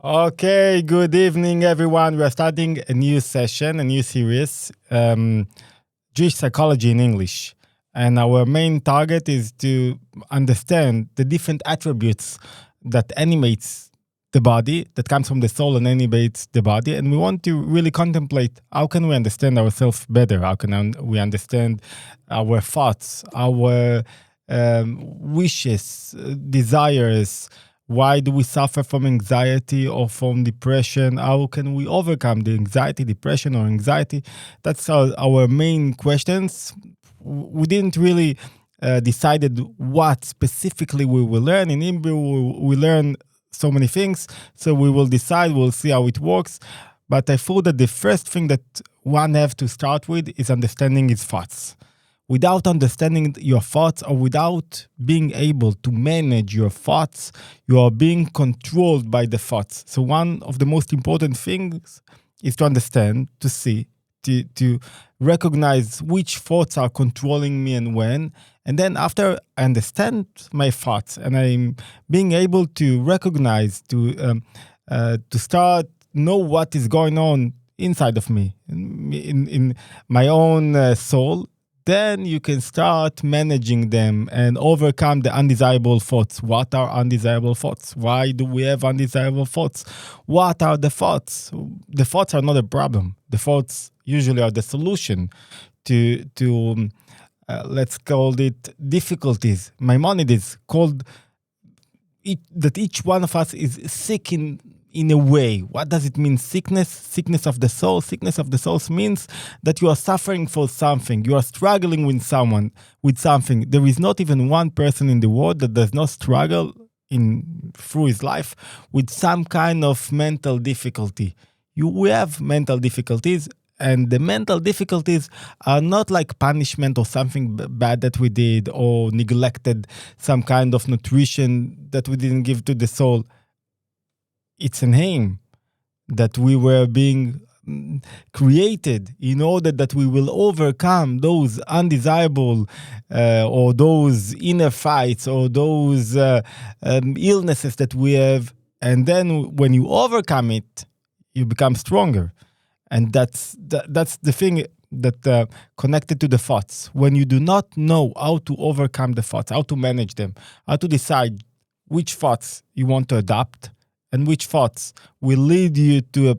Okay, good evening, everyone. We are starting a new session, a new series, Jewish psychology in English. And our main target is to understand the different attributes that animates the body, that comes from the soul and animates the body. And we want to really contemplate how can we understand ourselves better? How can we understand our thoughts, our wishes, desires? Why do we suffer from anxiety or from depression? How can we overcome the anxiety, depression, or anxiety? That's our main questions. We didn't really decided what specifically we will learn. In Hebrew, we learn so many things, so we will decide, we'll see how it works. But I thought that the first thing that one have to start with is understanding his thoughts. Without understanding your thoughts or without being able to manage your thoughts, you are being controlled by the thoughts. So one of the most important things is to understand, to see, to recognize which thoughts are controlling me and when. And then after I understand my thoughts and I'm being able to recognize, to start know what is going on inside of me, in my own soul, then you can start managing them and overcome the undesirable thoughts. What are undesirable thoughts? Why do we have undesirable thoughts? What are the thoughts? The thoughts are not a problem. The thoughts usually are the solution to let's call it difficulties. Maimonides called it that each one of us is sick in a way. What does it mean? Sickness? Sickness of the soul. Sickness of the soul means that you are suffering for something. You are struggling with something. There is not even one person in the world that does not struggle through his life with some kind of mental difficulty. We have mental difficulties, and the mental difficulties are not like punishment or something bad that we did or neglected some kind of nutrition that we didn't give to the soul. It's an aim that we were being created in order that we will overcome those undesirable or those inner fights or those illnesses that we have. And then when you overcome it, you become stronger. And that's the thing that connected to the thoughts. When you do not know how to overcome the thoughts, how to manage them, how to decide which thoughts you want to adopt, and which thoughts will lead you to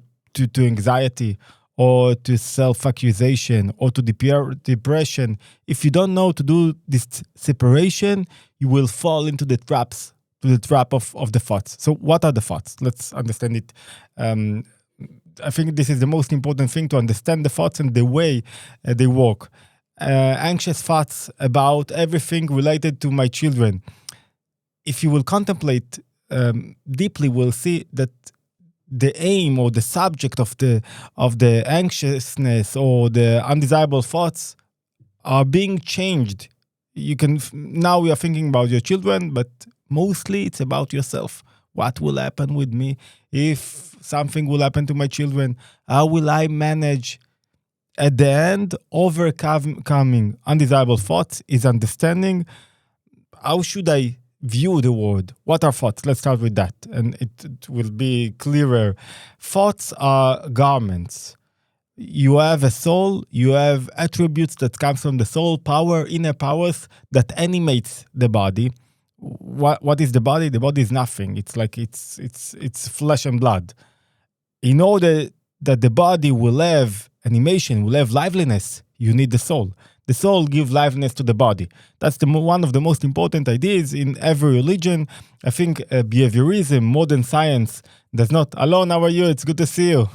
anxiety or to self-accusation or to depression. If you don't know to do this separation, you will fall into the trap of the thoughts. So what are the thoughts? Let's understand it. I think this is the most important thing, to understand the thoughts and the way they work. Anxious thoughts about everything related to my children. If you will contemplate deeply, will see that the aim or the subject of the anxiousness or the undesirable thoughts are being changed. Now we are thinking about your children, but mostly it's about yourself. What will happen with me if something will happen to my children? How will I manage? At the end, overcoming undesirable thoughts is understanding how should I view the world. What are thoughts? Let's start with that, and it will be clearer. Thoughts are garments. You have a soul, you have attributes that come from the soul, power, inner powers that animates the body. What is the body? The body is nothing. It's like it's flesh and blood. In order that the body will have animation, will have liveliness, you need the soul. The soul gives liveliness to the body. That's one of the most important ideas in every religion. I think behaviorism, modern science, does not. Alon, how are you? It's good to see you.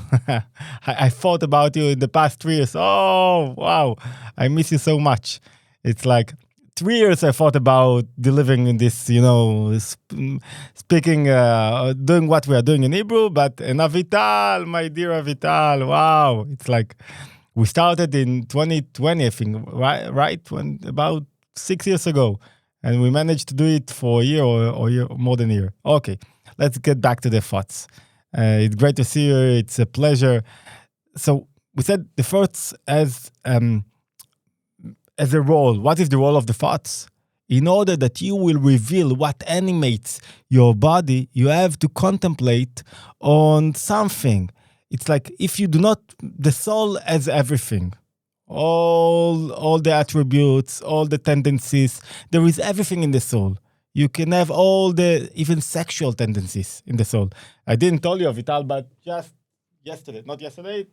I thought about you in the past 3 years. Oh, wow. I miss you so much. It's like 3 years I thought about delivering in this, speaking, doing what we are doing in Hebrew, but Avital, my dear Avital, wow. It's like, we started in 2020, I think, right? About 6 years ago. And we managed to do it for a year or more than a year. Okay, let's get back to the thoughts. It's great to see you. It's a pleasure. So we said the thoughts as a role. What is the role of the thoughts? In order that you will reveal what animates your body, you have to contemplate on something. It's like if you do not, the soul has everything. All the attributes, all the tendencies. There is everything in the soul. You can have all the, even sexual tendencies in the soul. I didn't tell you, Vital, but just yesterday, not yesterday,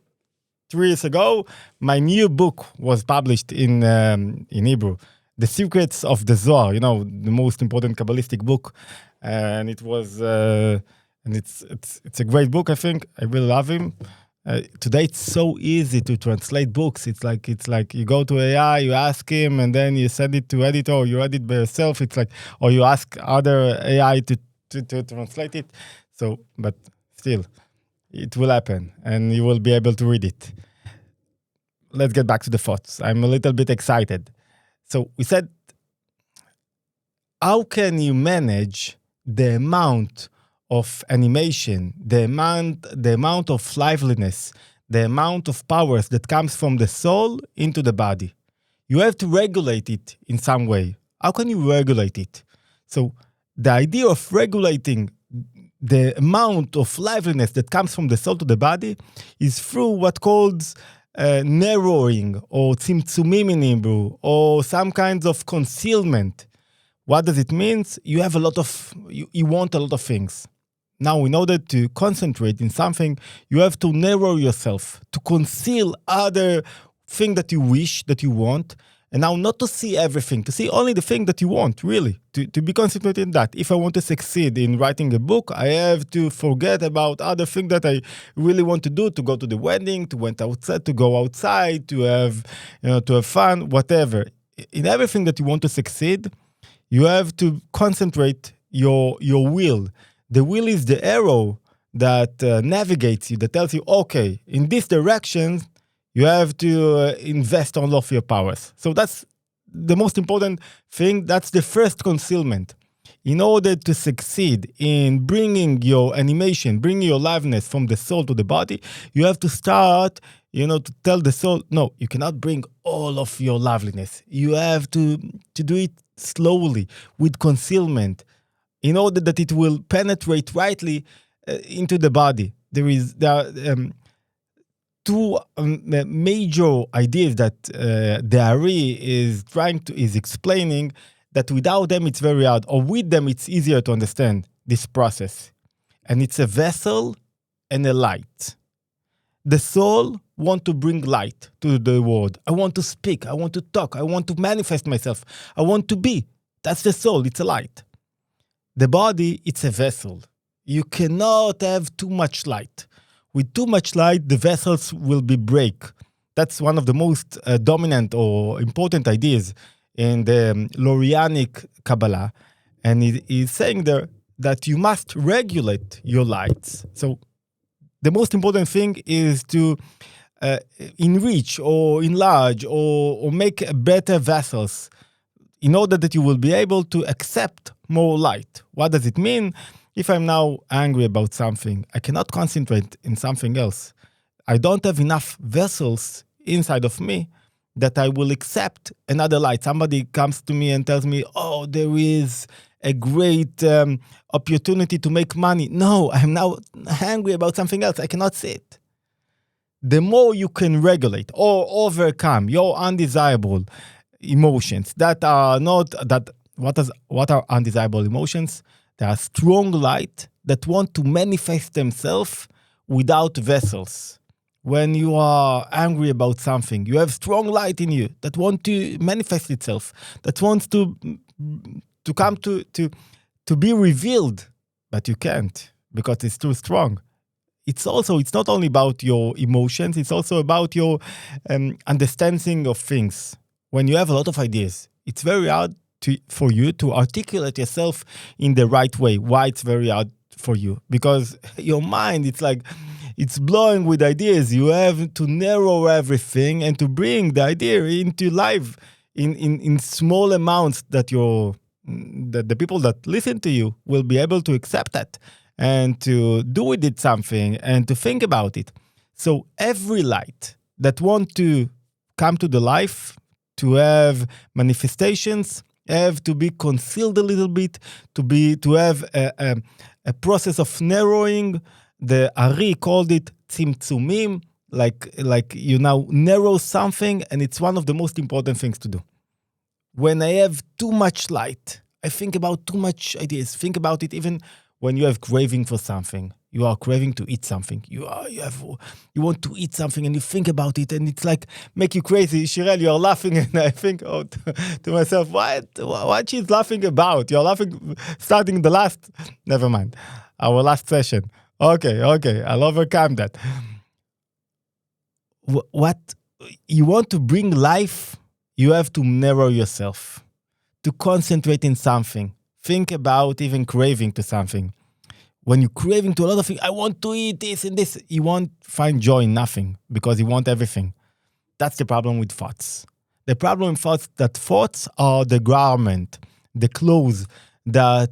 3 years ago, my new book was published in Hebrew. The Secrets of the Zohar, the most important Kabbalistic book. And it was, and it's a great book, I think. I really love him. Today it's so easy to translate books. It's like you go to AI, you ask him, and then you send it to editor, or you edit by yourself. It's like, or you ask other AI to translate it. So, but still, it will happen, and you will be able to read it. Let's get back to the thoughts. I'm a little bit excited. So we said, how can you manage the amount of animation, the amount of liveliness, the amount of powers that comes from the soul into the body? You have to regulate it in some way. How can you regulate it? So the idea of regulating the amount of liveliness that comes from the soul to the body is through what called narrowing, or tzimtzumim in Hebrew, or some kinds of concealment. What does it mean? You have you want a lot of things. Now, in order to concentrate in something, you have to narrow yourself, to conceal other things that you wish, that you want, and now not to see everything, to see only the thing that you want, really, to be concentrated in that. If I want to succeed in writing a book, I have to forget about other things that I really want to do, to go to the wedding, to go outside, to have fun, whatever. In everything that you want to succeed, you have to concentrate your will. The will is the arrow that navigates you, that tells you, okay, in this direction, you have to invest all of your powers. So that's the most important thing. That's the first concealment. In order to succeed in bringing your animation, bringing your liveliness from the soul to the body, you have to start, to tell the soul, no, you cannot bring all of your loveliness. You have to do it slowly, with concealment, in order that it will penetrate rightly into the body. There are two major ideas that the Harari is explaining, that without them it's very hard, or with them it's easier to understand this process. And it's a vessel and a light. The soul want to bring light to the world. I want to speak. I want to talk. I want to manifest myself. I want to be. That's the soul. It's a light. The body, it's a vessel. You cannot have too much light. With too much light, the vessels will be break. That's one of the most dominant or important ideas in the Lorianic Kabbalah. And it is saying there that you must regulate your lights. So the most important thing is to enrich or enlarge or make better vessels, in order that you will be able to accept more light. What does it mean? If I'm now angry about something, I cannot concentrate in something else. I don't have enough vessels inside of me that I will accept another light. Somebody comes to me and tells me, oh, there is a great opportunity to make money. No, I'm now angry about something else. I cannot see it. The more you can regulate or overcome your undesirable emotions that are not that what are undesirable emotions? They are strong light that want to manifest themselves without vessels. When you are angry about something, you have strong light in you that want to manifest itself, that wants to come to be revealed, but you can't because it's too strong. It's not only about your emotions, it's also about your understanding of things. When you have a lot of ideas, it's very hard for you to articulate yourself in the right way. Why it's very hard for you? Because your mind, it's blowing with ideas. You have to narrow everything and to bring the idea into life in small amounts that the people that listen to you will be able to accept that and to do with it something and to think about it. So every light that want to come to the life, to have manifestations, have to be concealed a little bit, to have a process of narrowing. The Ari called it tzimtzumim, like you now narrow something, and it's one of the most important things to do. When I have too much light, I think about too much ideas. Think about it even when you have craving for something. You are craving to eat something. You want to eat something and you think about it and it's like make you crazy. Shirel, you're laughing and I think to myself, what she's laughing about? You're laughing starting the last, never mind, our last session. Okay, I'll overcome that. What you want to bring life, you have to narrow yourself, to concentrate in something. Think about even craving to something. When you're craving to a lot of things, I want to eat this and this, you won't find joy in nothing because you want everything. That's the problem with thoughts. The problem with that thoughts are the garment, the clothes that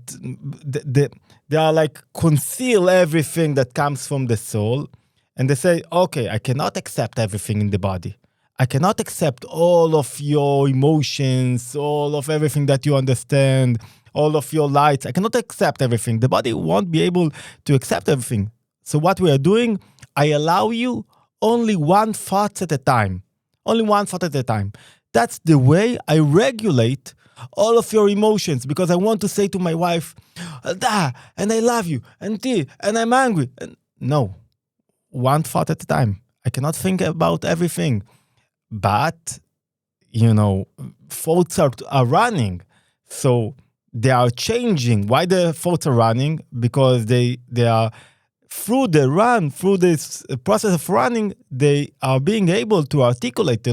they are like conceal everything that comes from the soul. And they say, okay, I cannot accept everything in the body. I cannot accept all of your emotions, all of everything that you understand, all of your lights. I cannot accept everything. The body won't be able to accept everything. So what we are doing, I allow you only one thought at a time. Only one thought at a time. That's the way I regulate all of your emotions, because I want to say to my wife, da, and I love you, and I'm angry. And no, one thought at a time. I cannot think about everything. But, thoughts are running. So they are changing. Why the thoughts are running? Because they are, through this process of running, they are being able to articulate,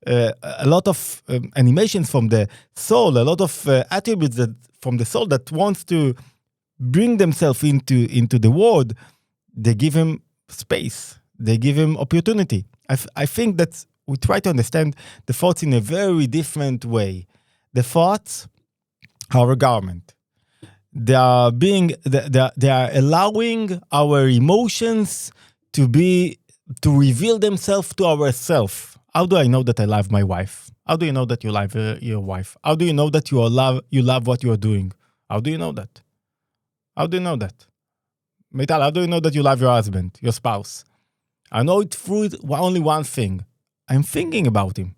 a lot of animations from the soul, a lot of attributes from the soul that wants to bring themselves into the world. They give him space. They give him opportunity. I think that we try to understand the thoughts in a very different way. The thoughts are a garment. They are allowing our emotions to reveal themselves to ourselves. How do I know that I love my wife? How do you know that you love your wife? How do you know that you love what you are doing? How do you know that? How do you know that? Meital, how do you know that you love your husband, your spouse? I know it through only one thing. I'm thinking about him.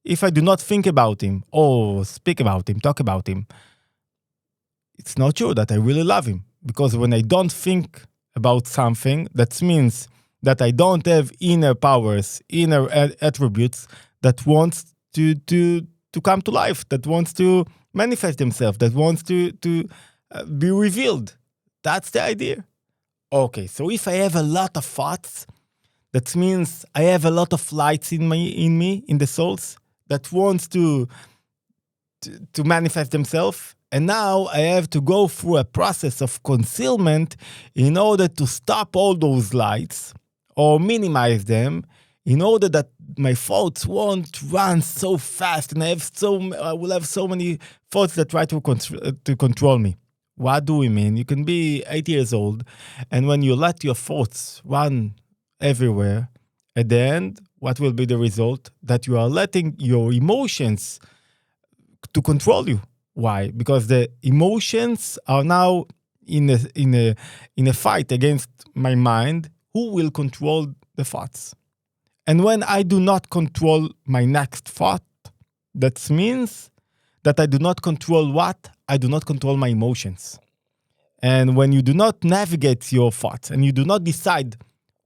If I do not think about him, or speak about him, talk about him, it's not true that I really love him. Because when I don't think about something, that means that I don't have inner powers, inner attributes that wants to come to life, that wants to manifest themselves, that wants to be revealed. That's the idea. Okay, so if I have a lot of thoughts, that means I have a lot of lights in me, in the souls, that wants to manifest themselves. And now I have to go through a process of concealment in order to stop all those lights or minimize them, in order that my thoughts won't run so fast and I will have so many thoughts that try to control me. What do we mean? You can be 8 years old, and when you let your thoughts run everywhere, at the end, what will be the result? That you are letting your emotions to control you. Why? Because the emotions are now in a fight against my mind. Who will control the thoughts? And when I do not control my next thought, that means that I do not control what? I do not control my emotions. And when you do not navigate your thoughts and you do not decide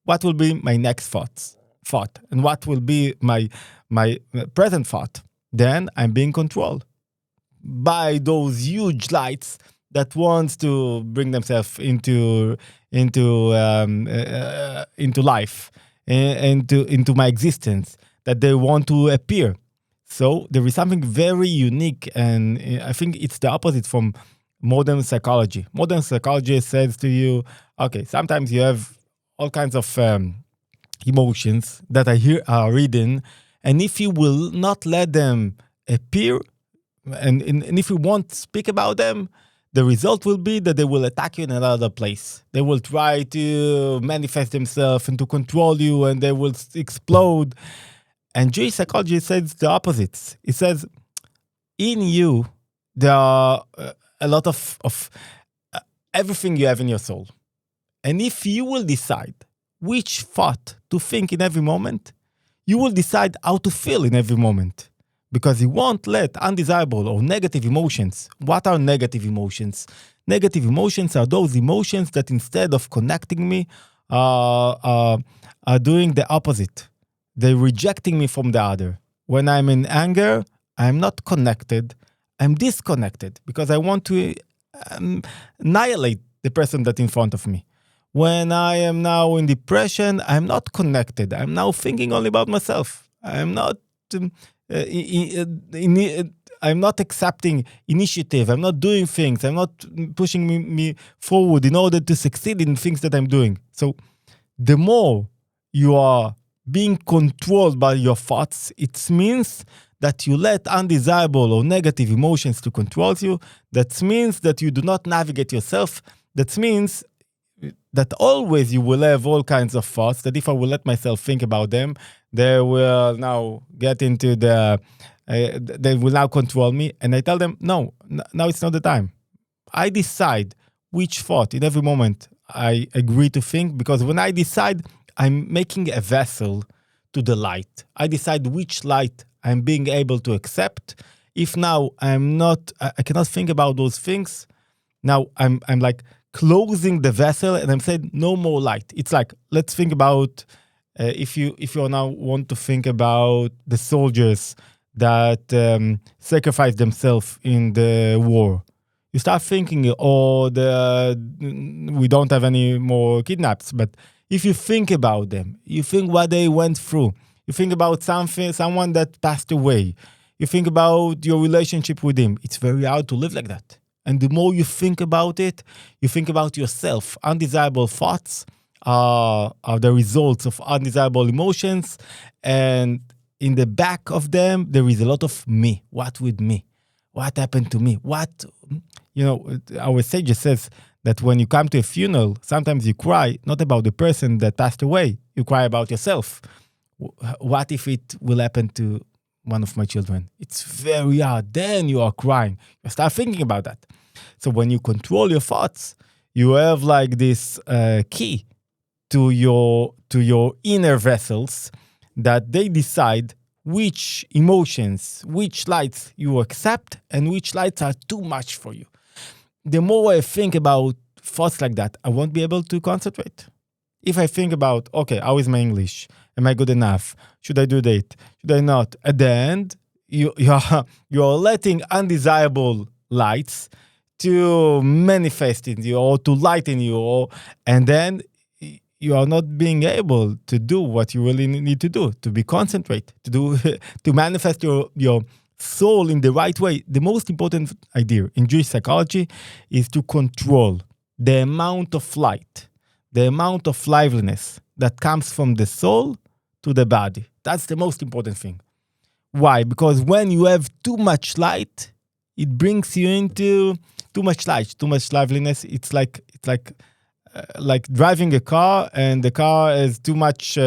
what will be my next thought and what will be my present thought, then I'm being controlled by those huge lights that wants to bring themselves into life, into my existence, that they want to appear. So there is something very unique, and I think it's the opposite from modern psychology. Modern psychology says to you, okay, sometimes you have all kinds of emotions that are hidden, and if you will not let them appear, and if you won't speak about them, the result will be that they will attack you in another place. They will try to manifest themselves and to control you, and they will explode. And Jewish psychology says the opposite. It says, in you, there are a lot of everything you have in your soul. And if you will decide which thought to think in every moment, you will decide how to feel in every moment. Because you won't let undesirable or negative emotions. What are negative emotions? Negative emotions are those emotions that instead of connecting me, are doing the opposite. They're rejecting me from the other. When I'm in anger, I'm not connected. I'm disconnected because I want to annihilate the person that's in front of me. When I am now in depression, I'm not connected. I'm now thinking only about myself. I'm not I'm not accepting initiative. I'm not doing things. I'm not pushing me forward in order to succeed in things that I'm doing. So the more you are being controlled by your thoughts, it means that you let undesirable or negative emotions to control you. That means that you do not navigate yourself. That means that always you will have all kinds of thoughts that if I will let myself think about them, they will now get into they will now control me. And I tell them, no, now it's not the time. I decide which thought in every moment I agree to think, because when I decide, I'm making a vessel to the light. I decide which light I'm being able to accept. If now I cannot think about those things, now I'm like closing the vessel and I'm saying no more light. It's like, let's think about if you now want to think about the soldiers that sacrifice themselves in the war. You start thinking, we don't have any more kidnaps. But if you think about them, you think what they went through. You think about someone that passed away. You think about your relationship with him. It's very hard to live like that. And the more you think about it, you think about yourself. Undesirable thoughts are the results of undesirable emotions. And in the back of them, there is a lot of me. What with me? What happened to me? Our sage says that when you come to a funeral, sometimes you cry, not about the person that passed away. You cry about yourself. What if it will happen to one of my children? It's very hard. Then you are crying. You start thinking about that. So when you control your thoughts, you have like this key to your inner vessels that they decide which emotions, which lights you accept and which lights are too much for you. The more I think about thoughts like that, I won't be able to concentrate. If I think about, okay, how is my English? Am I good enough? Should I do that? Should I not? At the end, you're letting undesirable lights to manifest in you or to lighten you, and then you are not being able to do what you really need to do, to be concentrate, to manifest your soul in the right way. The most important idea in Jewish psychology is to control the amount of light, the amount of liveliness that comes from the soul to the body. That's the most important thing. Why? Because when you have too much light, it brings you into too much light, too much liveliness. It's like driving a car and the car has too much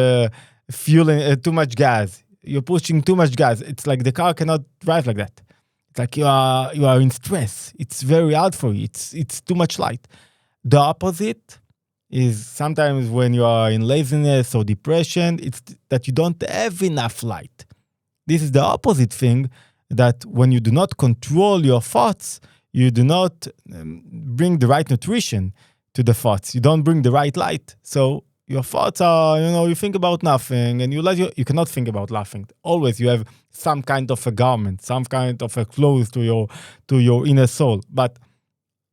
fuel and too much gas. You're pushing too much gas. It's like the car cannot drive like that. It's like you are in stress. It's very hard for you. It's too much light. The opposite is sometimes when you are in laziness or depression, it's that you don't have enough light. This is the opposite thing, that when you do not control your thoughts, you do not bring the right nutrition to the thoughts. You don't bring the right light. So your thoughts are, you think about nothing, and you cannot think about laughing. Always you have some kind of a garment, some kind of a clothes to your inner soul. But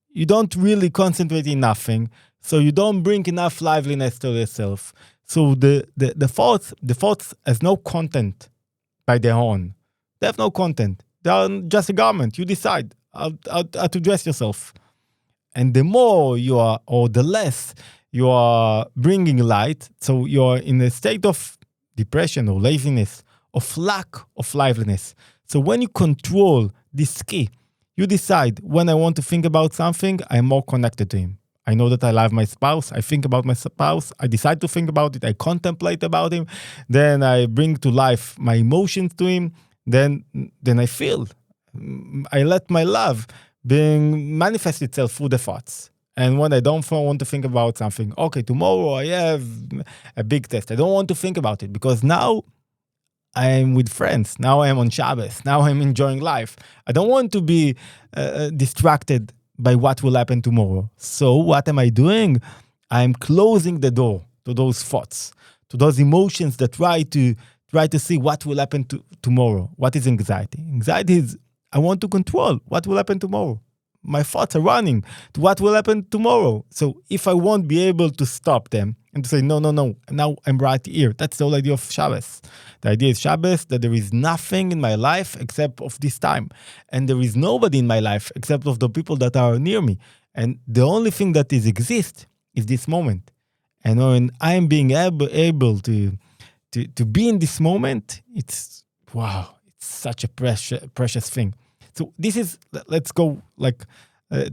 you don't really concentrate in nothing. So you don't bring enough liveliness to yourself. So the thoughts has no content by their own. They have no content. They are just a garment. You decide how to dress yourself. And the more you are, or the less you are bringing light, so you are in a state of depression or laziness, of lack of liveliness. So when you control this key, you decide, when I want to think about something, I'm more connected to him. I know that I love my spouse. I think about my spouse. I decide to think about it. I contemplate about him. Then I bring to life my emotions to him. Then I feel. I let my love being manifest itself through the thoughts. And when I don't want to think about something, okay, tomorrow I have a big test. I don't want to think about it because now I'm with friends. Now I'm on Shabbos. Now I'm enjoying life. I don't want to be distracted by what will happen tomorrow. So what am I doing? I'm closing the door to those thoughts, to those emotions that try to see what will happen tomorrow. What is anxiety? Anxiety is, I want to control what will happen tomorrow. My thoughts are running to what will happen tomorrow. So if I won't be able to stop them and to say, no, now I'm right here. That's the whole idea of Shabbos. The idea is Shabbos, that there is nothing in my life except of this time. And there is nobody in my life except of the people that are near me. And the only thing that exists is this moment. And when I'm being able to be in this moment, it's, wow, it's such a precious thing. So this is, let's go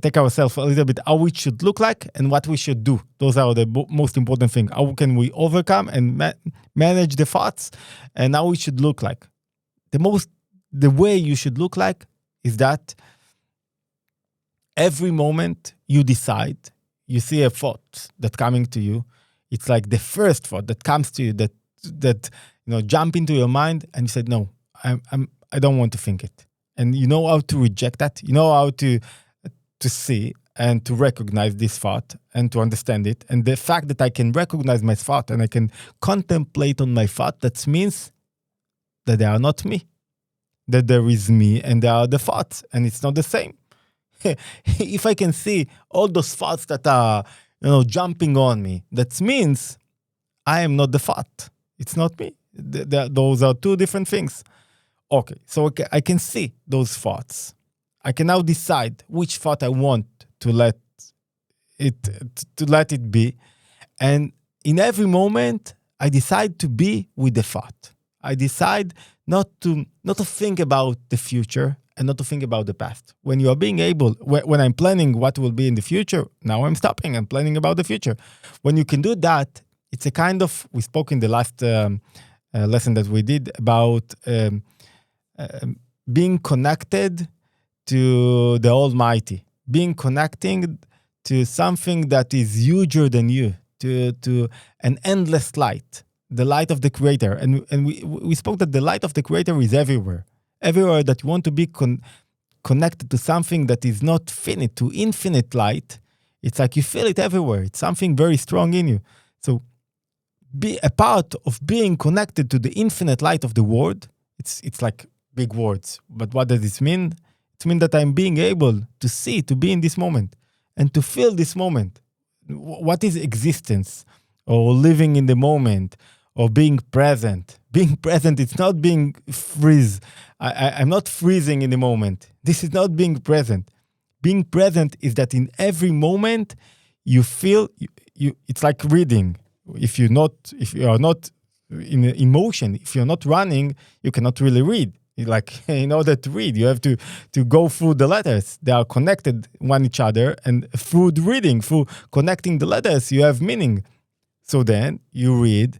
take ourselves a little bit how it should look like and what we should do. Those are the most important things. How can we overcome and manage the thoughts and how it should look like. The way you should look like is that every moment you decide, you see a thought that's coming to you. It's like the first thought that comes to you that jump into your mind and you said, no, I don't want to think it. And you know how to reject that. You know how to see and to recognize this thought and to understand it. And the fact that I can recognize my thought and I can contemplate on my thought, that means that they are not me. That there is me and there are the thoughts, and it's not the same. If I can see all those thoughts that are jumping on me, that means I am not the thought. It's not me. Those are two different things. Okay, so I can see those thoughts. I can now decide which thought I want to let it be. And in every moment, I decide to be with the thought. I decide not to think about the future and not to think about the past. When you are being able, when I'm planning what will be in the future, now I'm stopping and planning about the future. When you can do that, it's a kind of, we spoke in the last lesson that we did about being connected to the Almighty, being connecting to something that is huger than you, to an endless light, the light of the Creator. And we spoke that the light of the Creator is everywhere. Everywhere that you want to be connected to something that is not finite, to infinite light, it's like you feel it everywhere. It's something very strong in you. So be a part of being connected to the infinite light of the world. It's like big words, but what does this mean? It means that I'm being able to see, to be in this moment and to feel this moment. What is existence or living in the moment or being present? Being present, it's not being freeze. I'm not freezing in the moment. This is not being present. Being present is that in every moment you feel, it's like reading. If you are not in motion, if you're not running, you cannot really read. Like, in order to read, you have to go through the letters. They are connected one each other, and through the reading, through connecting the letters, you have meaning. So then you read,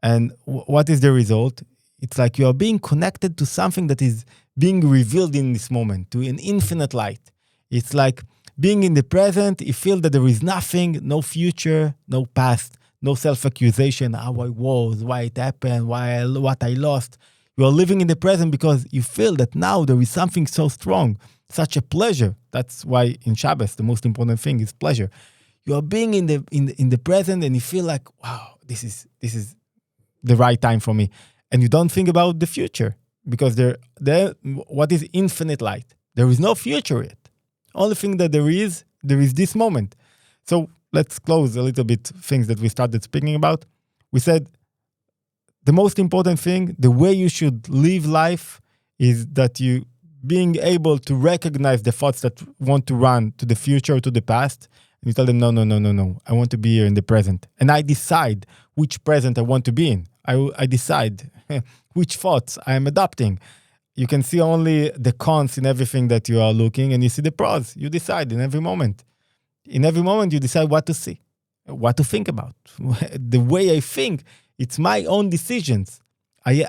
and what is the result? It's like you are being connected to something that is being revealed in this moment, to an infinite light. It's like being in the present. You feel that there is nothing, no future, no past, no self-accusation, how I was, why it happened, what I lost. You are living in the present because you feel that now there is something so strong, such a pleasure. That's why in Shabbos, the most important thing is pleasure. You are being in the present and you feel like, wow, this is the right time for me. And you don't think about the future because what is infinite light? There is no future yet. Only thing that there is this moment. So let's close a little bit things that we started speaking about. We said, the most important thing, the way you should live life is that you being able to recognize the thoughts that want to run to the future or to the past. And you tell them, no. I want to be here in the present. And I decide which present I want to be in. I decide which thoughts I am adopting. You can see only the cons in everything that you are looking, and you see the pros. You decide in every moment. In every moment, you decide what to see, what to think about. The way I think, it's my own decisions. I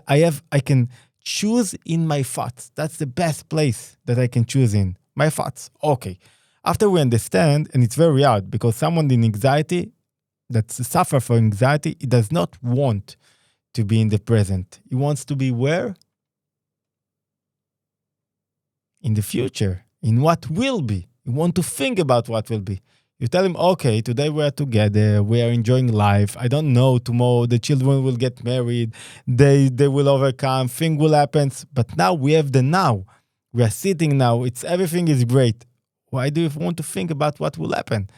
can choose in my thoughts. That's the best place that I can choose in. My thoughts. Okay. After we understand, and it's very hard because someone in anxiety that suffer from anxiety, it does not want to be in the present. He wants to be where? In the future, in what will be. You want to think about what will be. You tell him, okay, today we are together, we are enjoying life. I don't know, tomorrow the children will get married, they will overcome, things will happen. But now we have the now. We are sitting now, everything is great. Why do you want to think about what will happen?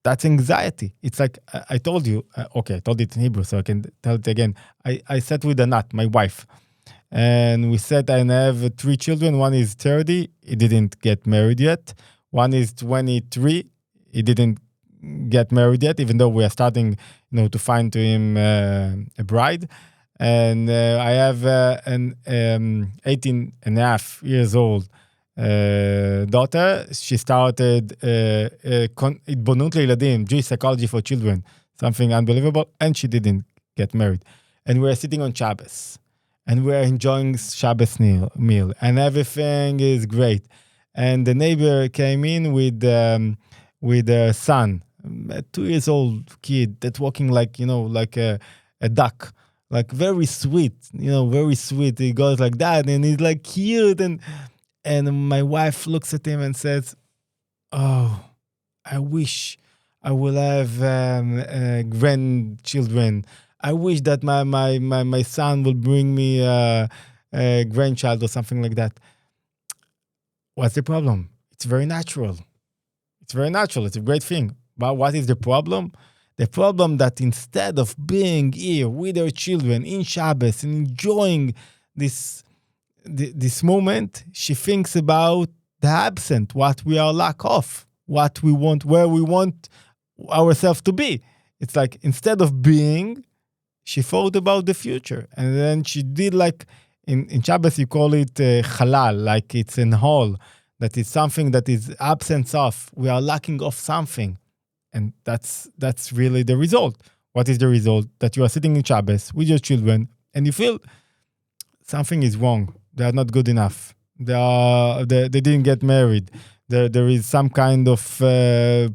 That's anxiety. It's like, I told you, okay, I told it in Hebrew, so I can tell it again. I sat with Anat, my wife, and we said I have 3 children. One is 30, he didn't get married yet. One is 23, he didn't get married yet, even though we are starting, to find to him a bride. And I have an 18 and a half years old daughter. She started התבוננות לילדים, Jewish psychology for children, something unbelievable, and she didn't get married. And we're sitting on Shabbos, and we're enjoying Shabbos meal, and everything is great. And the neighbor came in with a son, a 2 years old kid that's walking like a duck, like very sweet, very sweet. He goes like that, and he's like cute, and my wife looks at him and says, "Oh, I wish I will have grandchildren. I wish that my son will bring me a grandchild or something like that." What's the problem? It's very natural. It's very natural. It's a great thing. But what is the problem? The problem that instead of being here with our children in Shabbos and enjoying this moment, she thinks about the absent, what we are lack of, what we want, where we want ourselves to be. It's like instead of being, she thought about the future. And then she did like, in Shabbos you call it halal, like it's in hole, that is something that is absence of. We are lacking of something. And that's really the result. What is the result? That you are sitting in Shabbos with your children and you feel something is wrong. They are not good enough. They didn't get married. There is some kind of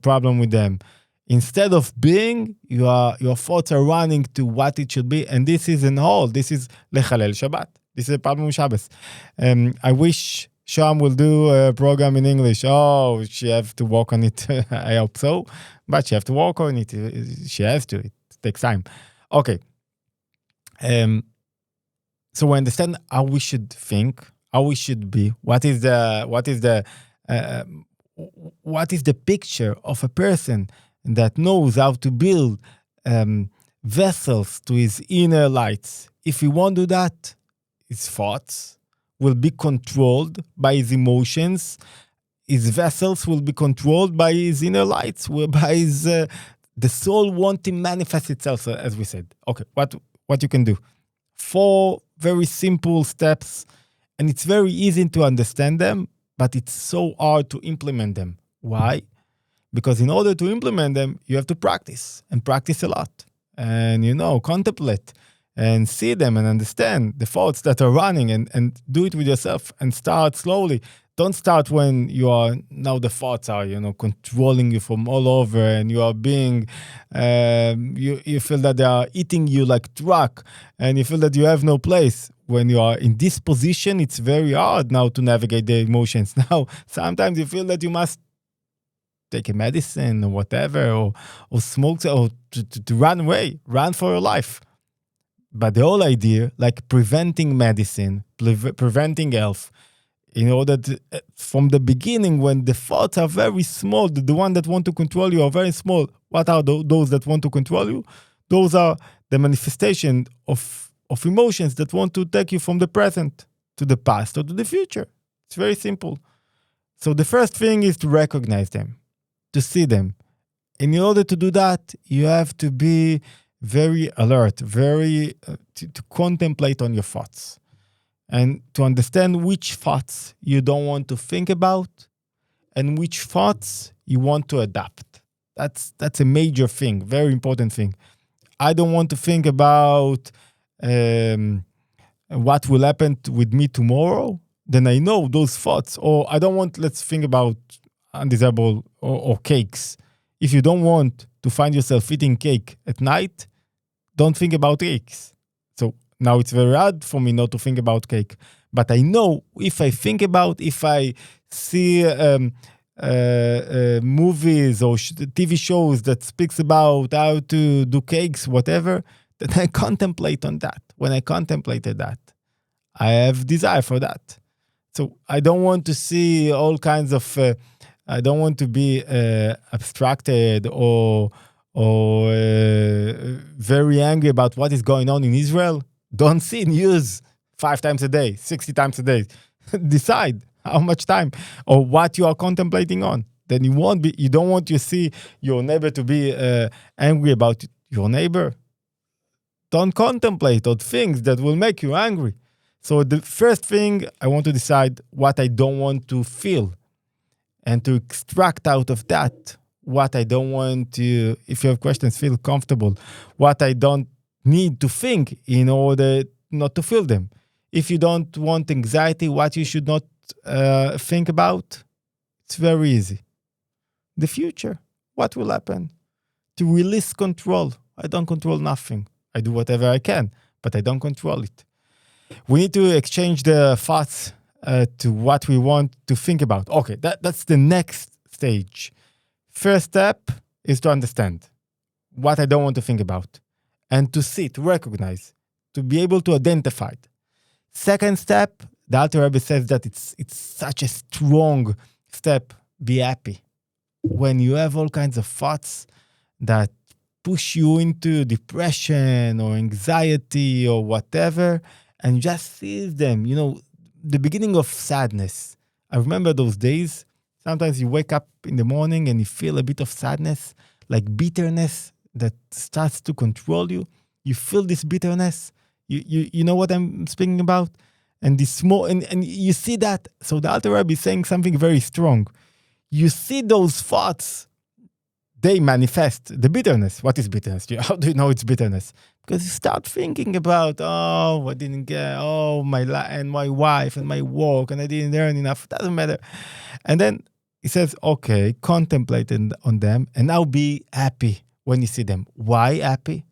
problem with them. Instead of being, your thoughts are running to what it should be. And this is in all. This is lechalel Shabbat. This is a problem with Shabbos. I wish Sham will do a program in English. Oh, she have to work on it. I hope so. But she have to work on it. She has to. It takes time. Okay. So we understand how we should think, how we should be. What is the picture of a person that knows how to build vessels to his inner lights? If he won't do that, his thoughts will be controlled by his emotions. His vessels will be controlled by his inner lights, whereby the soul won't manifest itself, as we said. Okay, what you can do? 4 very simple steps, and it's very easy to understand them, but it's so hard to implement them. Why? Because in order to implement them, you have to practice, and practice a lot. And, contemplate, and see them, and understand the thoughts that are running, and do it with yourself, and start slowly. Don't start when now the thoughts are, controlling you from all over, and you are being, you feel that they are eating you like truck, and you feel that you have no place. When you are in this position, it's very hard now to navigate the emotions. Now, sometimes you feel that you must take a medicine or whatever, or smoke, or to run away, run for your life. But the whole idea, like preventing medicine, preventing health, in order to, from the beginning, when the thoughts are very small, the one that want to control you are very small. What are those that want to control you? Those are the manifestation of emotions that want to take you from the present to the past or to the future. It's very simple. So the first thing is to recognize them, to see them. And in order to do that, you have to be very alert, to contemplate on your thoughts, and to understand which thoughts you don't want to think about and which thoughts you want to adapt. That's a major thing, very important thing. I don't want to think about what will happen with me tomorrow, then I know those thoughts. Or I don't want, let's think about undesirable or cakes. If you don't want to find yourself eating cake at night, don't think about cakes. So now it's very hard for me not to think about cake. But I know if I think about, if I see movies or TV shows that speaks about how to do cakes, whatever, then I contemplate on that. When I contemplated that, I have desire for that. So I don't want to see all kinds of, I don't want to be abstracted or very angry about what is going on in Israel. Don't see news 5 times a day, 60 times a day. Decide how much time or what you are contemplating on. Then you don't want to see your neighbor to be angry about your neighbor. Don't contemplate on things that will make you angry. So the first thing, I want to decide what I don't want to feel and to extract out of that what I don't want to, if you have questions, feel comfortable, what I don't need to think in order not to feel them. If you don't want anxiety, what you should not think about, it's very easy. The future, what will happen? To release control. I don't control nothing. I do whatever I can, but I don't control it. We need to exchange the thoughts to what we want to think about. Okay, that's the next stage. First step is to understand what I don't want to think about and to see, to recognize, to be able to identify it. Second step, the Alter Rebbe says that it's such a strong step, be happy. When you have all kinds of thoughts that push you into depression or anxiety or whatever, and just seize them, the beginning of sadness. I remember those days. Sometimes you wake up in the morning and you feel a bit of sadness, like bitterness that starts to control you. You feel this bitterness. You know what I'm speaking about? And this small, and you see that. So the Alter Rebbe is saying something very strong. You see those thoughts, they manifest the bitterness. What is bitterness? How do you know it's bitterness? Because you start thinking about, I didn't get, and my wife and my work, and I didn't earn enough. Doesn't matter. And then he says, okay, contemplate on them, and now be happy when you see them. Why happy?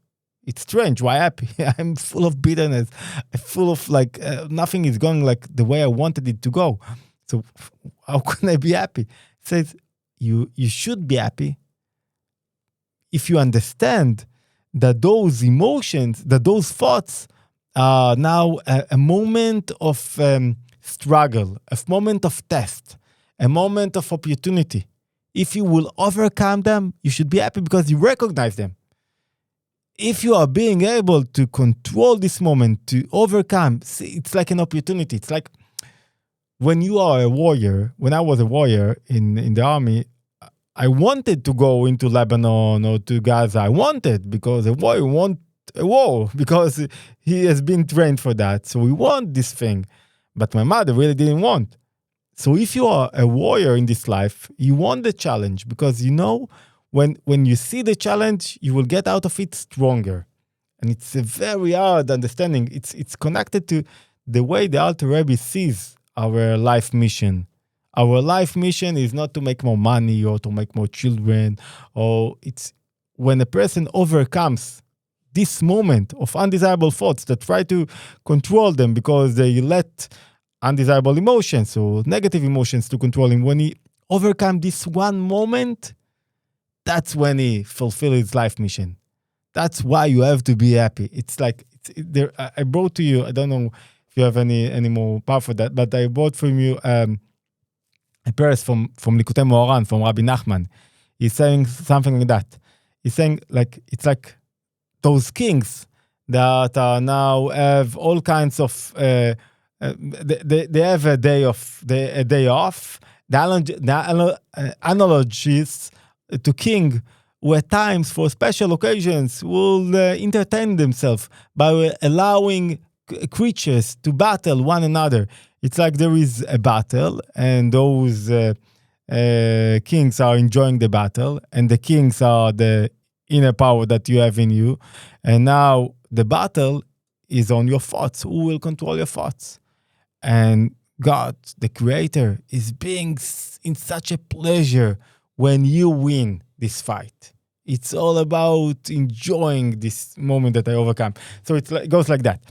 It's strange. Why happy? I'm full of bitterness. I'm full of nothing is going like the way I wanted it to go. So how can I be happy? He says, you should be happy if you understand that those emotions, that those thoughts are now a moment of struggle, a moment of test, a moment of opportunity. If you will overcome them, you should be happy because you recognize them. If you are being able to control this moment, to overcome, see, it's like an opportunity. It's like when you are a warrior, when I was a warrior in the army, I wanted to go into Lebanon or to Gaza. I wanted, because a warrior wants a war, because he has been trained for that. So we want this thing. But my mother really didn't want. So if you are a warrior in this life, you want the challenge, because when you see the challenge, you will get out of it stronger. And it's a very hard understanding. It's connected to the way the Alter Rebbe sees our life mission. Our life mission is not to make more money or to make more children. Or it's when a person overcomes this moment of undesirable thoughts that try to control them because they let undesirable emotions or negative emotions to control him. When he overcomes this one moment, that's when he fulfills his life mission. That's why you have to be happy. It's like, I brought to you, I don't know if you have any more power for that, but I brought from you a verse from Likutei Moharan, from Rabbi Nachman. He's saying something like that. He's saying, it's like those kings that now have all kinds of, they have a day off. The analogies to king who at times for special occasions will entertain themselves by allowing creatures to battle one another. It's like there is a battle and those kings are enjoying the battle, and the kings are the inner power that you have in you. And now the battle is on your thoughts. Who will control your thoughts? And God, the creator, is being in such a pleasure when you win this fight. It's all about enjoying this moment that I overcome. So it goes like that.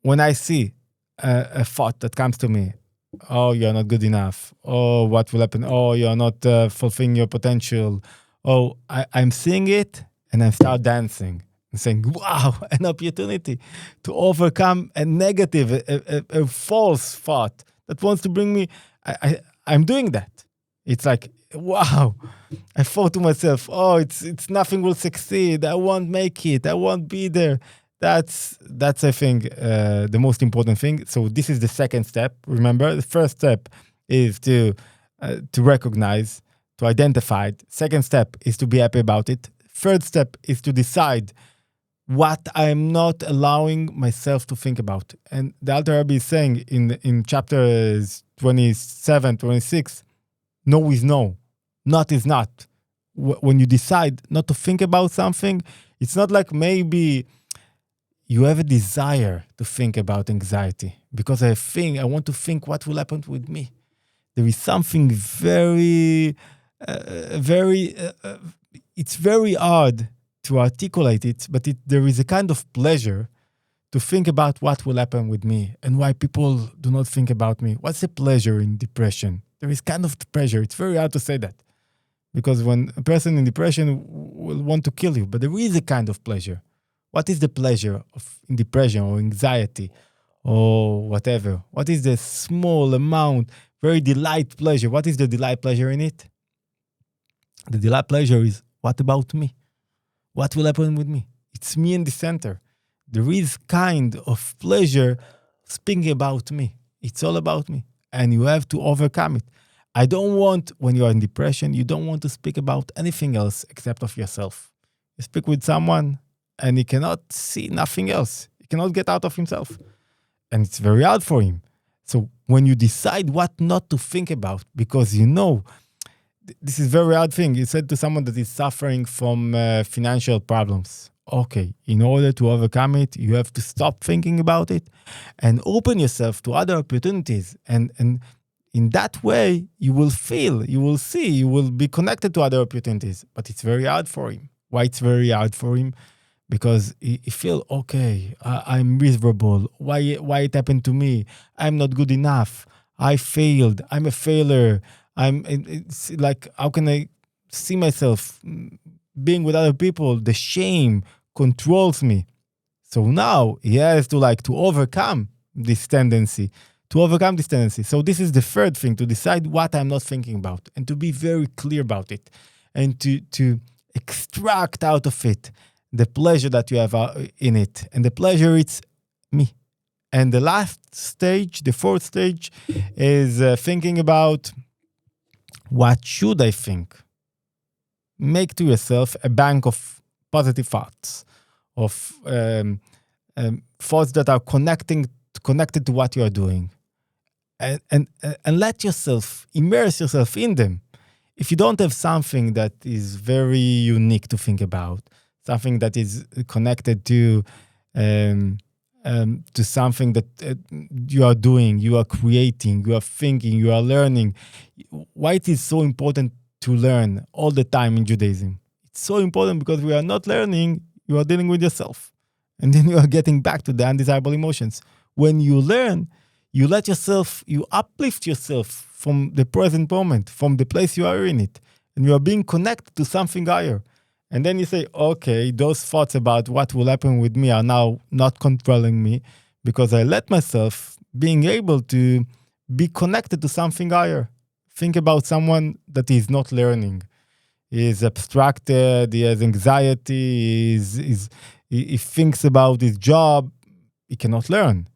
When I see a thought that comes to me, oh, you're not good enough. Oh, what will happen? Oh, you're not fulfilling your potential. Oh, I'm seeing it and I start dancing and saying, wow, an opportunity to overcome a negative, a false thought that wants to bring me. I'm doing that. It's like, wow. I thought to myself, oh, it's nothing will succeed. I won't make it. I won't be there. That's I think the most important thing. So this is the second step. Remember, the first step is to recognize, to identify it. Second step is to be happy about it. Third step is to decide what I'm not allowing myself to think about. And the Alter Rebbe is saying in chapters 27, 26, no is no, not is not. When you decide not to think about something, it's not like maybe you have a desire to think about anxiety because I want to think what will happen with me. There is something very, it's very hard to articulate it, but there is a kind of pleasure to think about what will happen with me and why people do not think about me. What's the pleasure in depression? There is kind of pleasure. It's very hard to say that because when a person in depression will want to kill you, but there is a kind of pleasure. What is the pleasure in depression or anxiety or whatever? What is the small amount, very delight pleasure? What is the delight pleasure in it? The delight pleasure is, what about me? What will happen with me? It's me in the center. There is kind of pleasure speaking about me. It's all about me. And you have to overcome it. I don't want, when you are in depression, you don't want to speak about anything else except of yourself. You speak with someone and he cannot see nothing else. He cannot get out of himself. And it's very hard for him. So when you decide what not to think about, because you know, this is a very hard thing. You said to someone that is suffering from financial problems. Okay, in order to overcome it, you have to stop thinking about it and open yourself to other opportunities. And in that way, you will feel, you will see, you will be connected to other opportunities. But it's very hard for him. Why it's very hard for him? Because he feel, okay, I'm miserable. Why it happened to me? I'm not good enough. I failed. I'm a failure. It's like, how can I see myself being with other people? The shame controls me. So now he has to overcome this tendency, So this is the third thing, to decide what I'm not thinking about and to be very clear about it and to extract out of it the pleasure that you have in it. And the pleasure, it's me. And the last stage, the fourth stage, is thinking about, what should I think? Make to yourself a bank of positive thoughts, of thoughts that are connected to what you are doing. And let yourself, immerse yourself in them. If you don't have something that is very unique to think about, something that is connected to something that you are doing, you are creating, you are thinking, you are learning. Why it is so important to learn all the time in Judaism? It's so important because we are not learning, you are dealing with yourself. And then you are getting back to the undesirable emotions. When you learn, you uplift yourself from the present moment, from the place you are in it. And you are being connected to something higher. And then you say, okay, those thoughts about what will happen with me are now not controlling me because I let myself being able to be connected to something higher. Think about someone that is not learning. He is abstracted, he has anxiety, he thinks about his job. He cannot learn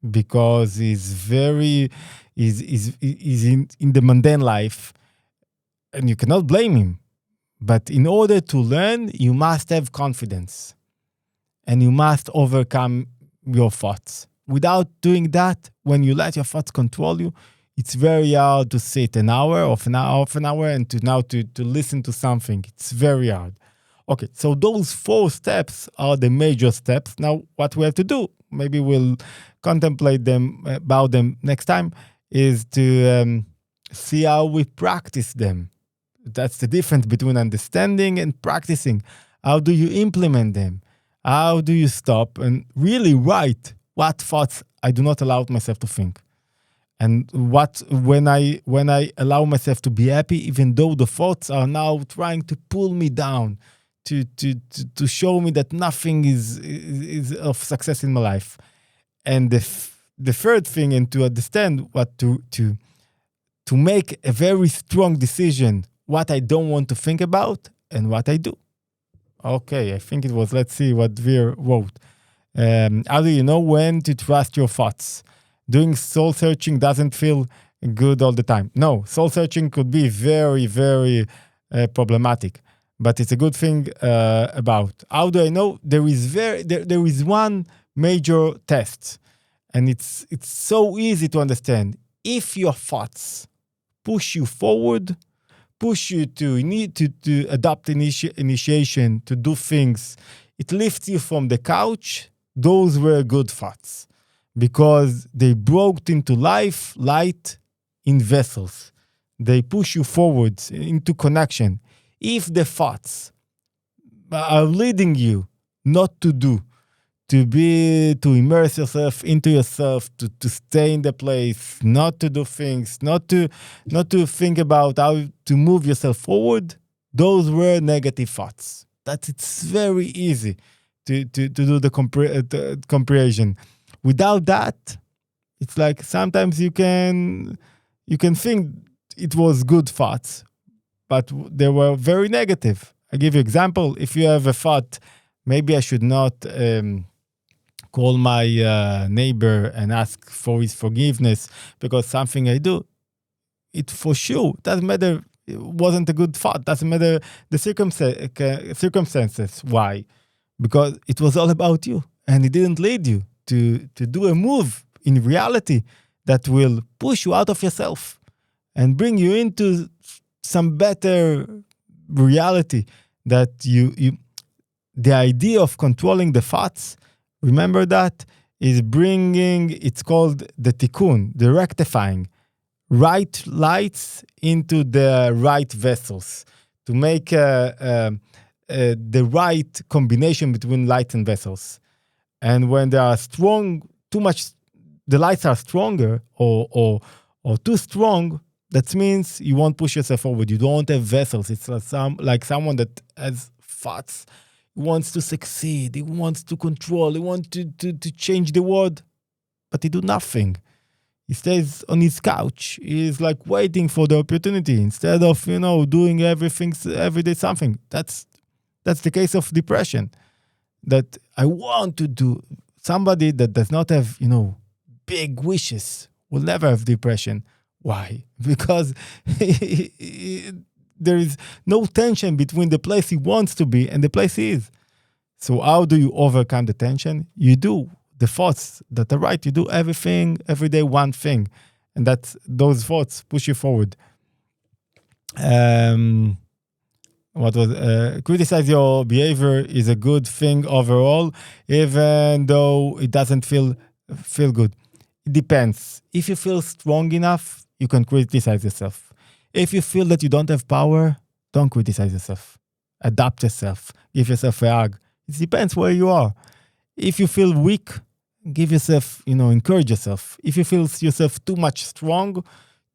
because he's in the mundane life, and you cannot blame him. But in order to learn, you must have confidence and you must overcome your thoughts. Without doing that, when you let your thoughts control you, it's very hard to sit an hour, half an hour, and to listen to something. It's very hard. Okay, so those 4 steps are the major steps. Now, what we have to do, maybe we'll contemplate them about them next time, is to see how we practice them. That's the difference between understanding and practicing. How do you implement them? How do you stop and really write what thoughts I do not allow myself to think? And what when I allow myself to be happy, even though the thoughts are now trying to pull me down, to show me that nothing is of success in my life. And the third thing, and to understand what to make a very strong decision, what I don't want to think about and what I do. Okay, I think it was, let's see what Veer wrote. How do you know when to trust your thoughts? Doing soul searching doesn't feel good all the time. No, soul searching could be very, very problematic, but it's a good thing about. How do I know? There is one major test, and it's so easy to understand. If your thoughts push you forward, push you to need to adopt initiation, to do things, it lifts you from the couch, those were good thoughts. Because they brought into life light in vessels. They push you forward into connection. If the thoughts are leading you not to do, to immerse yourself into yourself, to stay in the place, not to do things, not to think about how to move yourself forward, those were negative thoughts. That it's very easy to do the comparison. Without that, it's like sometimes you can think it was good thoughts, but they were very negative. I give you an example. If you have a thought, maybe I should not call my neighbor and ask for his forgiveness because something I do, it for sure doesn't matter. It wasn't a good thought. Doesn't matter the circumstances. Why? Because it was all about you, and it didn't lead you to do a move in reality that will push you out of yourself and bring you into some better reality. That the idea of controlling the thoughts, remember that, is bringing, it's called the tikkun, the rectifying, right lights into the right vessels to make the right combination between lights and vessels. And when they are strong, too much, the lights are stronger or too strong, that means you won't push yourself forward. You don't have vessels. It's like someone that has thoughts. He wants to succeed. He wants to control. He wants to change the world. But he do nothing. He stays on his couch. He's like waiting for the opportunity instead of, doing everything, every day something. That's the case of depression. That I want to do. Somebody that does not have, big wishes will never have depression. Why? Because there is no tension between the place he wants to be and the place he is. So how do you overcome the tension? You do the thoughts that are right. You do everything, every day, one thing. And those thoughts push you forward. Criticize your behavior is a good thing overall, even though it doesn't feel good. It depends. If you feel strong enough, you can criticize yourself. If you feel that you don't have power, don't criticize yourself. Adapt yourself. Give yourself a hug. It depends where you are. If you feel weak, give yourself, encourage yourself. If you feel yourself too much strong,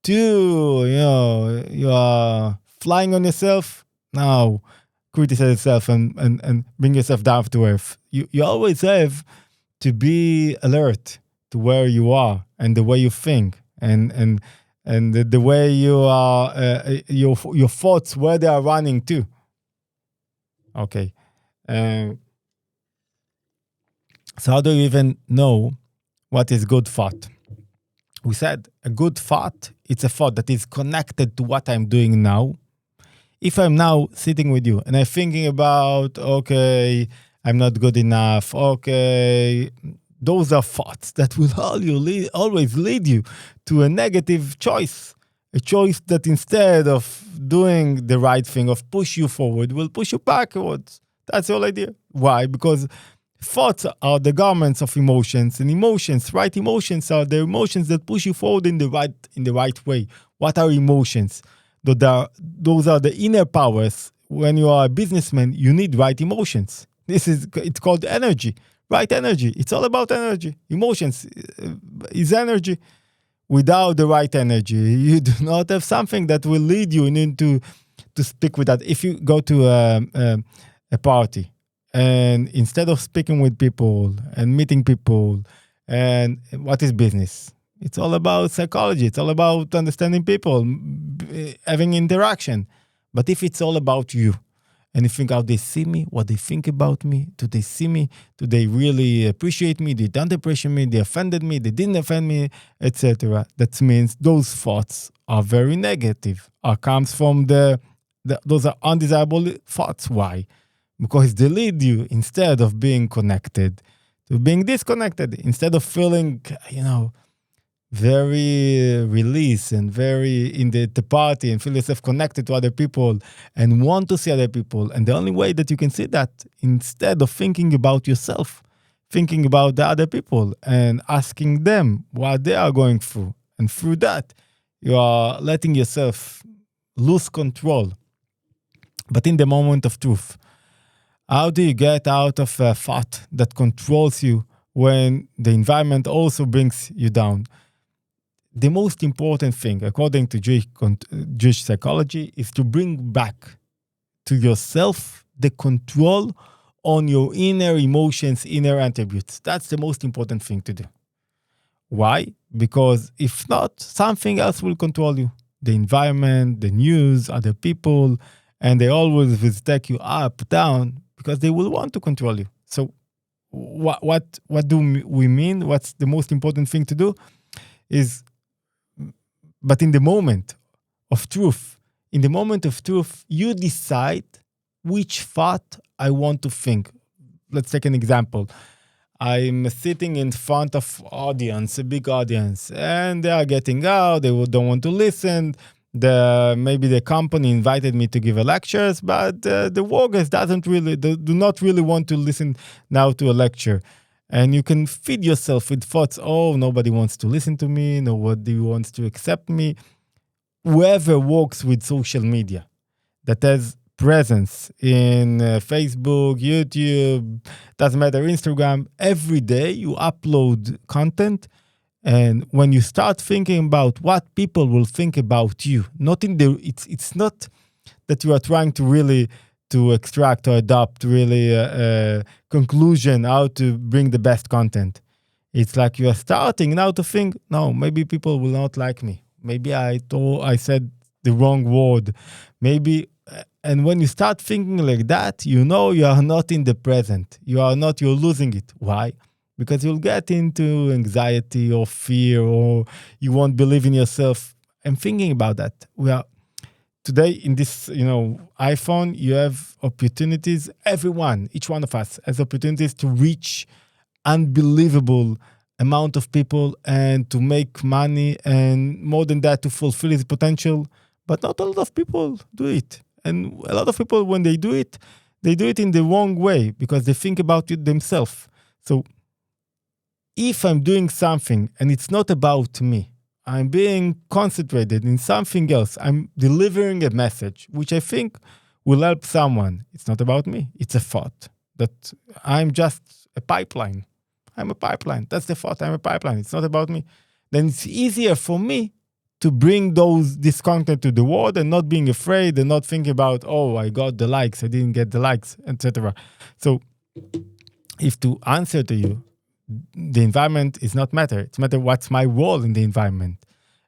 you are flying on yourself, now criticize yourself and bring yourself down to earth. You always have to be alert to where you are and the way you think and the way you are, your thoughts, where they are running to. Okay. So how do you even know what is good thought? We said a good thought, it's a thought that is connected to what I'm doing now. If I'm now sitting with you and I'm thinking about, okay, I'm not good enough, okay, those are thoughts that will always lead you to a negative choice. A choice that instead of doing the right thing, of push you forward, will push you backwards. That's the whole idea. Why? Because thoughts are the garments of emotions, and right emotions are the emotions that push you forward in the right way. What are emotions? Those are the inner powers. When you are a businessman, you need right emotions. It's called energy, right energy. It's all about energy. Emotions is energy. Without the right energy, you do not have something that will lead you into to speak with that. If you go to a party, and instead of speaking with people and meeting people, and what is business? It's all about psychology. It's all about understanding people, having interaction. But if it's all about you, and you think how they see me, what they think about me, do they see me, do they really appreciate me, they don't appreciate me, they offended me, they didn't offend me, etc. That means those thoughts are very negative, comes from those are undesirable thoughts. Why? Because they lead you, instead of being connected, to being disconnected. Instead of feeling, very released and very in the party, and feel yourself connected to other people and want to see other people. And the only way that you can see that, instead of thinking about yourself, thinking about the other people and asking them what they are going through. And through that, you are letting yourself lose control. But in the moment of truth, how do you get out of a thought that controls you when the environment also brings you down? The most important thing, according to Jewish psychology, is to bring back to yourself the control on your inner emotions, inner attributes. That's the most important thing to do. Why? Because if not, something else will control you. The environment, the news, other people, and they always will take you up, down, because they will want to control you. So what do we mean? What's the most important thing to do is, but in the moment of truth, you decide which thought I want to think. Let's take an example. I'm sitting in front of audience, a big audience, and they are getting out. They don't want to listen. Maybe the company invited me to give a lectures, but the workers do not really want to listen now to a lecture. And you can feed yourself with thoughts, oh, nobody wants to listen to me, nobody wants to accept me. Whoever works with social media that has presence in Facebook, YouTube, doesn't matter, Instagram, every day you upload content. And when you start thinking about what people will think about you, it's not that you are trying to really to extract or adopt really a conclusion how to bring the best content. It's like you are starting now to think, no, maybe people will not like me. Maybe I said the wrong word. Maybe, and when you start thinking like that, you are not in the present. You're losing it. Why? Because you'll get into anxiety or fear, or you won't believe in yourself. I'm thinking about that. Today in this, iPhone, you have opportunities. Each one of us has opportunities to reach unbelievable amount of people and to make money, and more than that, to fulfill his potential. But not a lot of people do it. And a lot of people, when they do it in the wrong way, because they think about it themselves. So if I'm doing something and it's not about me, I'm being concentrated in something else, I'm delivering a message, which I think will help someone. It's not about me. It's a thought that I'm just a pipeline. I'm a pipeline. That's the thought. I'm a pipeline. It's not about me. Then it's easier for me to bring this content to the world and not being afraid and not thinking about, oh, I got the likes, I didn't get the likes, etc. So if to answer to you, the environment is not matter. It's matter what's my role in the environment.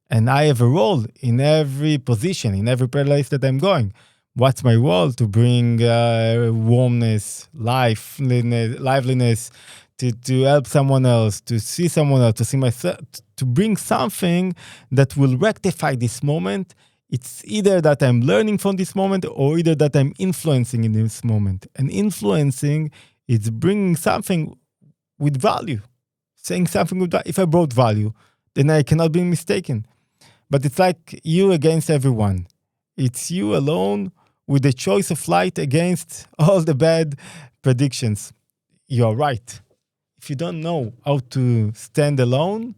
And I have a role in every position, in every place that I'm going. What's my role? To bring warmness, liveliness, to help someone else, to see someone else, to see myself, to bring something that will rectify this moment. It's either that I'm learning from this moment or either that I'm influencing in this moment. And influencing is bringing something with value, saying something with value. If I brought value, then I cannot be mistaken. but it's like you against everyone. It's you alone with the choice of light against all the bad predictions. You're right. If you don't know how to stand alone,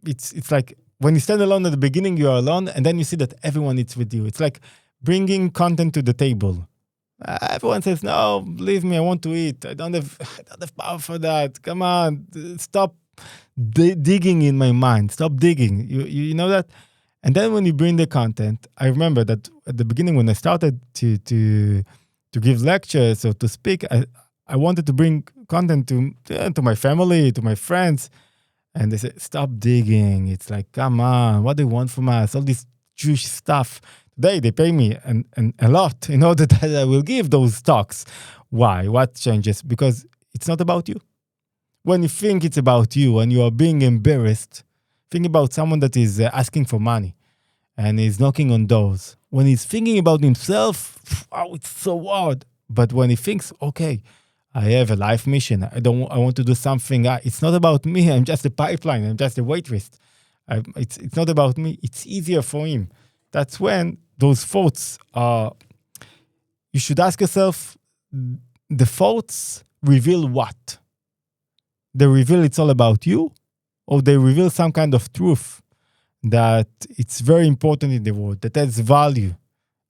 it's like when you stand alone at the beginning, you are alone, and then you see that everyone is with you. It's like bringing content to the table. Everyone says, "No, believe me, I want to eat. I don't have power for that. Come on, stop digging in my mind. Stop digging." You know that. And then when you bring the content, I remember that at the beginning when I started to give lectures or to speak, I wanted to bring content to my family, to my friends. And they said, stop digging. It's like, come on, what do you want from us? All this Jewish stuff. Today, they pay me and a lot in order that I will give those talks. Why? What changes? Because it's not about you. When you think it's about you and you are being embarrassed, think about someone that is asking for money and is knocking on doors. When he's thinking about himself, oh, it's so hard. But when he thinks, okay, I have a life mission. I want to do something. It's not about me. I'm just a pipeline. I'm just a waitress. It's not about me. It's easier for him. That's when those thoughts are. You should ask yourself: the thoughts reveal what? They reveal it's all about you, or they reveal some kind of truth that it's very important in the world, that has value,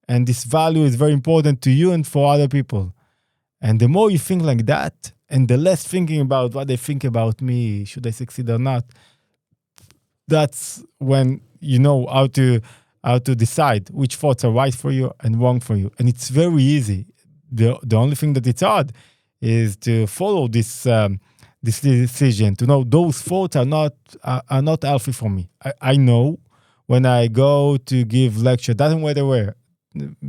and this value is very important to you and for other people. And the more you think like that, and the less thinking about what they think about me, should I succeed or not, that's when you know how to decide which thoughts are right for you and wrong for you. And it's very easy. The only thing that it's hard is to follow this decision, to know those thoughts are not healthy for me. I know when I go to give lecture, doesn't matter where,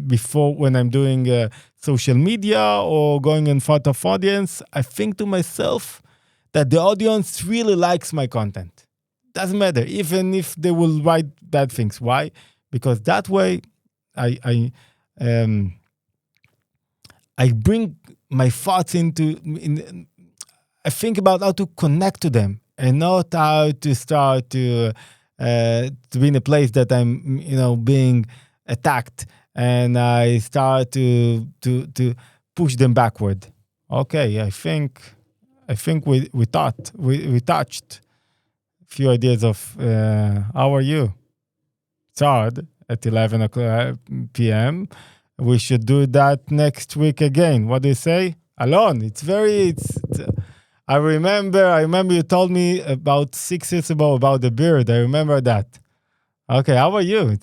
before when I'm doing social media or going in front of audience, I think to myself that the audience really likes my content. Doesn't matter, even if they will write bad things. Why? Because that way I bring my thoughts I think about how to connect to them and not how to start to be in a place that I'm, being attacked, and I start to push them backward. Okay, I think we touched a few ideas of how are you. It's hard at 11 o'clock p.m. We should do that next week again. What do you say? Alone. I remember you told me about 6 years ago about the beard. I remember that. Okay, how are you?